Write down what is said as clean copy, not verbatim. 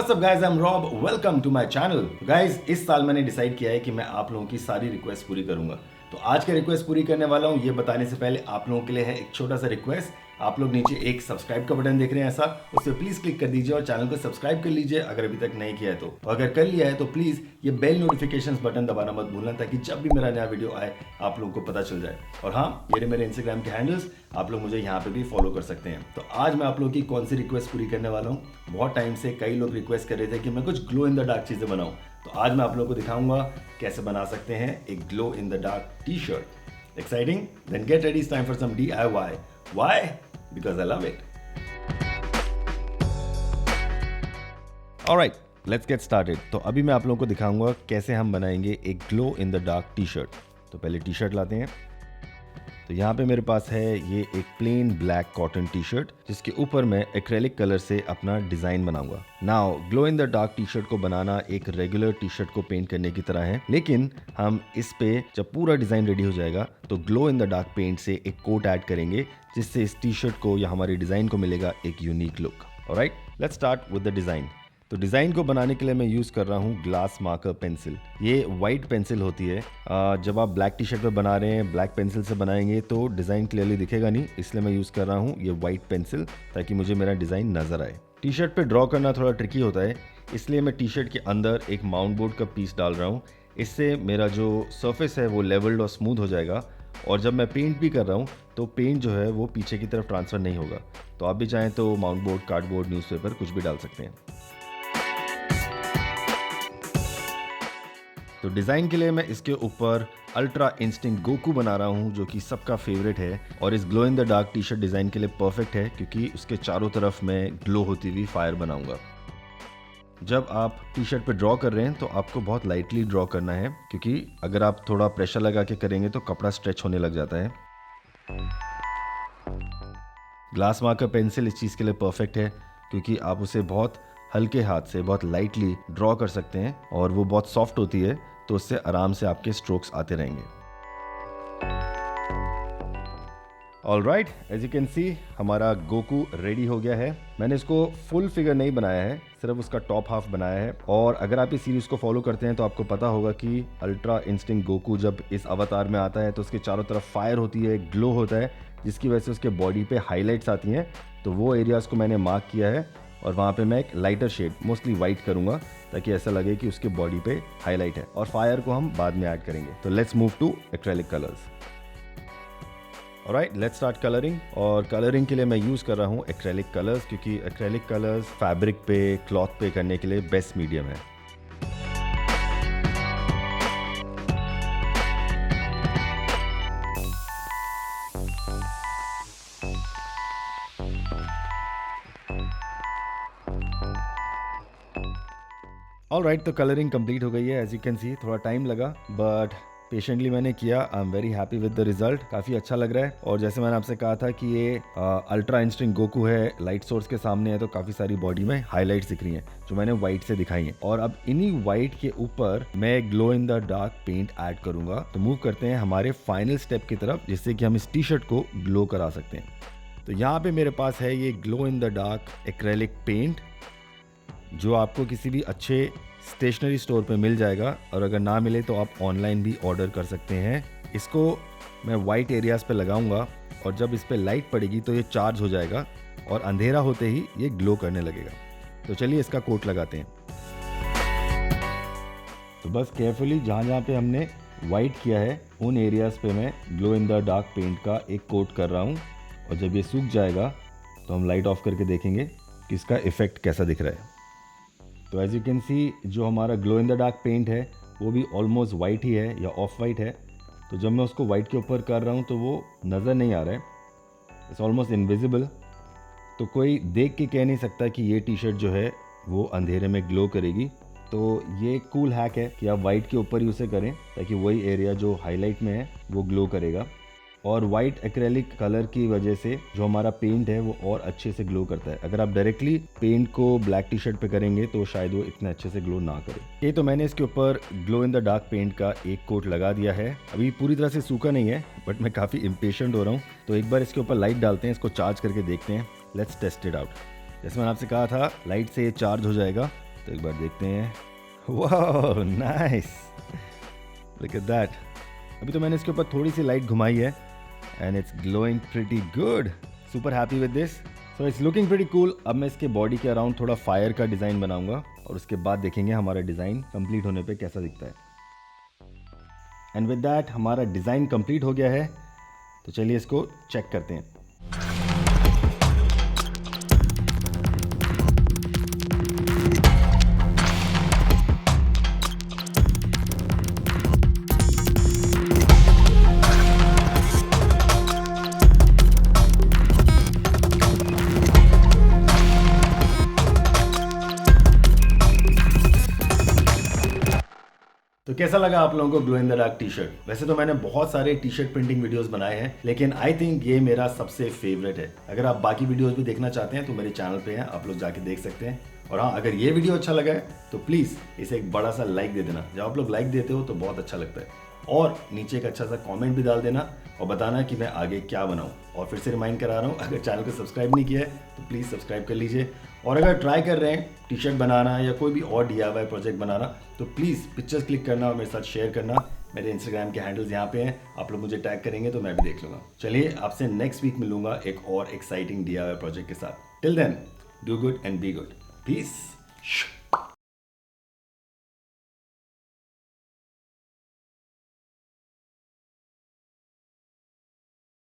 What's up guys, I'm Rob. Welcome to my channel. Guys, इस साल मैंने decide किया है कि मैं आप लोगों की सारी रिक्वेस्ट पूरी करूंगा। तो आज के रिक्वेस्ट पूरी करने वाला हूं। ये बताने से पहले आप लोगों के लिए है एक छोटा सा रिक्वेस्ट। आप लोग नीचे एक सब्सक्राइब का बटन देख रहे हैं ऐसा, उस पर प्लीज क्लिक कर दीजिए और चैनल को सब्सक्राइब कर लीजिए अगर अभी तक नहीं किया है तो। और अगर कर लिया है तो प्लीज ये बेल नोटिफिकेशंस बटन दबाना मत भूलना, ताकि जब भी मेरा नया वीडियो आए आप लोगों को पता चल जाए। और हाँ, ये मेरे इंस्टाग्राम के हैंडल्स, आप लोग मुझे यहाँ पे भी फॉलो कर सकते हैं। तो आज मैं आप लोगों की कौन सी रिक्वेस्ट पूरी करने वाला हूँ। बहुत टाइम से कई लोग रिक्वेस्ट कर रहे थे कि मैं कुछ ग्लो इन द डार्क चीजें बनाऊं, तो आज मैं आप लोगों को दिखाऊंगा कैसे बना सकते हैं एक glow in the dark T shirt. Exciting? Then get ready, it's time for some DIY. Why? Because I love it. Alright, let's get started. तो अभी मैं आप लोगों को दिखाऊंगा कैसे हम बनाएंगे एक glow in the dark T shirt. तो पहले टी शर्ट लाते हैं। तो यहाँ पे मेरे पास है ये एक plain black cotton T shirt, जिसके ऊपर मैं एक्रेलिक कलर से अपना डिजाइन बनाऊंगा। Now glow in the dark T shirt को बनाना एक रेगुलर टी शर्ट को पेंट करने की तरह है, लेकिन हम इस पे जब पूरा डिजाइन रेडी हो जाएगा तो glow in the dark paint से एक कोट ऐड करेंगे, जिससे इस टी शर्ट को या हमारे डिजाइन को मिलेगा एक unique look. Alright, let's start with the design. तो डिज़ाइन को बनाने के लिए मैं यूज़ कर रहा हूँ ग्लास मार्कर पेंसिल। ये वाइट पेंसिल होती है। जब आप ब्लैक टी शर्ट पर बना रहे हैं, ब्लैक पेंसिल से बनाएंगे तो डिज़ाइन क्लियरली दिखेगा नहीं, इसलिए मैं यूज़ कर रहा हूँ ये वाइट पेंसिल, ताकि मुझे मेरा डिज़ाइन नज़र आए। टी शर्ट पर ड्रॉ करना थोड़ा ट्रिकी होता है, इसलिए मैं टी शर्ट के अंदर एक माउंट बोर्ड का पीस डाल रहा हूँ। इससे मेरा जो सर्फेस है वो लेवल्ड और स्मूथ हो जाएगा, और जब मैं पेंट भी कर रहा हूँ तो पेंट जो है वो पीछे की तरफ ट्रांसफ़र नहीं होगा। तो आप भी चाहें तो माउंट बोर्ड, कार्डबोर्ड, न्यूज़पेपर कुछ भी डाल सकते हैं। तो डिज़ाइन के लिए मैं इसके ऊपर अल्ट्रा इंस्टिंक्ट गोकू बना रहा हूँ, जो कि सबका फेवरेट है और इस glow in the dark T shirt design के लिए परफेक्ट है, क्योंकि उसके चारों तरफ मैं ग्लो होती हुई फायर बनाऊंगा। जब आप टी शर्ट पे ड्रॉ कर रहे हैं तो आपको बहुत लाइटली ड्रॉ करना है, क्योंकि अगर आप थोड़ा प्रेशर लगा के करेंगे तो कपड़ा स्ट्रेच होने लग जाता है। ग्लास मार्कर पेंसिल इस चीज़ के लिए परफेक्ट है, क्योंकि आप उसे बहुत हल्के हाथ से बहुत लाइटली ड्रॉ कर सकते हैं और वो बहुत सॉफ्ट होती है, तो उससे आराम से आपके स्ट्रोक्स आते रहेंगे। Alright, as you can see हमारा गोकू रेडी हो गया है। मैंने इसको फुल फिगर नहीं बनाया है, सिर्फ उसका टॉप हाफ बनाया है। और अगर आप इस सीरीज को फॉलो करते हैं तो आपको पता होगा कि अल्ट्रा इंस्टिंक्ट गोकू जब इस अवतार में आता है तो उसके चारों तरफ फायर होती है, ग्लो होता है, जिसकी वजह से उसके बॉडी पे हाईलाइट्स आती हैं। तो वो एरियाज को मैंने मार्क किया है और वहाँ पे मैं एक लाइटर शेड, मोस्टली वाइट करूँगा, ताकि ऐसा लगे कि उसके बॉडी पे हाईलाइट है। और फायर को हम बाद में ऐड करेंगे। तो let's move to acrylic colours. Alright, let's start colouring. और कलरिंग के लिए मैं यूज़ कर रहा हूँ एक्रेलिक कलर्स, क्योंकि एक्रेलिक कलर्स फैब्रिक पे, क्लॉथ पे करने के लिए बेस्ट मीडियम है। ऑलराइट, तो कलरिंग कंप्लीट हो गई है। एज यू कैन सी थोड़ा टाइम लगा, बट पेशेंटली मैंने किया। I am very happy with the result. काफ़ी अच्छा लग रहा है। और जैसे मैंने आपसे कहा था कि ये अल्ट्रा इंस्टिंक्ट गोकू है, लाइट सोर्स के सामने है, तो काफ़ी सारी बॉडी में हाईलाइट्स दिख रही हैं, जो मैंने वाइट से दिखाई हैं। और अब इन्हीं वाइट के ऊपर मैं glow in the dark paint add करूँगा। तो मूव करते हैं हमारे फाइनल स्टेप की तरफ, जिससे कि हम इस टी शर्ट को ग्लो करा सकते हैं। तो यहाँ पे मेरे पास है ये glow in the dark acrylic paint, जो आपको किसी भी अच्छे स्टेशनरी स्टोर पे मिल जाएगा, और अगर ना मिले तो आप ऑनलाइन भी ऑर्डर कर सकते हैं। इसको मैं वाइट एरियाज पे लगाऊंगा, और जब इस पे लाइट पड़ेगी तो ये चार्ज हो जाएगा और अंधेरा होते ही ये ग्लो करने लगेगा। तो चलिए इसका कोट लगाते हैं। तो बस केयरफुली जहाँ जहाँ पे हमने वाइट किया है उन एरियाज पे मैं glow in the dark paint का एक कोट कर रहा हूँ, और जब ये सूख जाएगा तो हम लाइट ऑफ करके देखेंगे कि इसका इफेक्ट कैसा दिख रहा है। तो एज यू कैन सी जो हमारा glow in the dark paint है वो भी ऑलमोस्ट वाइट ही है या ऑफ वाइट है। तो जब मैं उसको वाइट के ऊपर कर रहा हूँ तो वो नज़र नहीं आ रहा है, इट्स ऑलमोस्ट इनविजिबल। तो कोई देख के कह नहीं सकता कि ये टी शर्ट जो है वो अंधेरे में ग्लो करेगी। तो ये कूल हैक है कि आप वाइट के ऊपर ही उसे करें, ताकि वही एरिया जो हाईलाइट में है वो ग्लो करेगा। और वाइट एक्रेलिक कलर की वजह से जो हमारा पेंट है वो और अच्छे से ग्लो करता है। अगर आप डायरेक्टली पेंट को ब्लैक टी शर्ट पे करेंगे तो शायद वो इतने अच्छे से ग्लो ना करे। ये तो मैंने इसके ऊपर glow in the dark paint का एक कोट लगा दिया है। अभी पूरी तरह से सूखा नहीं है, बट मैं काफ़ी इम्पेशेंट हो रहा हूँ। तो एक बार इसके ऊपर लाइट डालते हैं, इसको चार्ज करके देखते हैं। Let's test it out. जैसे मैंने आपसे कहा था, लाइट से ये चार्ज हो जाएगा तो एक बार देखते हैं। वाह नाइस, लुक एट दैट। अभी तो मैंने इसके ऊपर थोड़ी सी लाइट घुमाई है and it's glowing pretty good. Super happy with this, so it's looking pretty cool. अब मैं इसके बॉडी के अराउंड थोड़ा फायर का डिज़ाइन बनाऊंगा और उसके बाद देखेंगे हमारा डिज़ाइन कंप्लीट होने पे कैसा दिखता है। एंड विद दैट हमारा डिज़ाइन कंप्लीट हो गया है, तो चलिए इसको चेक करते हैं। तो कैसा लगा आप लोगों को glow in the dark T shirt? वैसे तो मैंने बहुत सारे टी शर्ट प्रिंटिंग वीडियोस बनाए हैं, लेकिन आई थिंक ये मेरा सबसे फेवरेट है। अगर आप बाकी वीडियोस भी देखना चाहते हैं तो मेरे चैनल पे हैं, आप लोग जाके देख सकते हैं। और हाँ, अगर ये वीडियो अच्छा लगा है तो प्लीज़ इसे एक बड़ा सा लाइक दे देना। जब आप लोग लाइक देते हो तो बहुत अच्छा लगता है। और नीचे एक अच्छा सा कमेंट भी डाल देना और बताना कि मैं आगे क्या बनाऊं। और फिर से रिमाइंड करा रहा हूं, अगर चैनल को सब्सक्राइब नहीं किया है तो प्लीज़ सब्सक्राइब कर लीजिए। और अगर ट्राई कर रहे हैं टी शर्ट बनाना या कोई भी और DIY प्रोजेक्ट बनाना, तो प्लीज़ पिक्चर्स क्लिक करना और मेरे साथ शेयर करना। मेरे इंस्टाग्राम के हैंडल्स यहाँ पे हैं, आप लोग मुझे टैग करेंगे तो मैं भी देख लूँगा। चलिए आपसे नेक्स्ट वीक मिलूंगा एक और एक्साइटिंग DIY प्रोजेक्ट के साथ। Till then, do good and be good. Piece.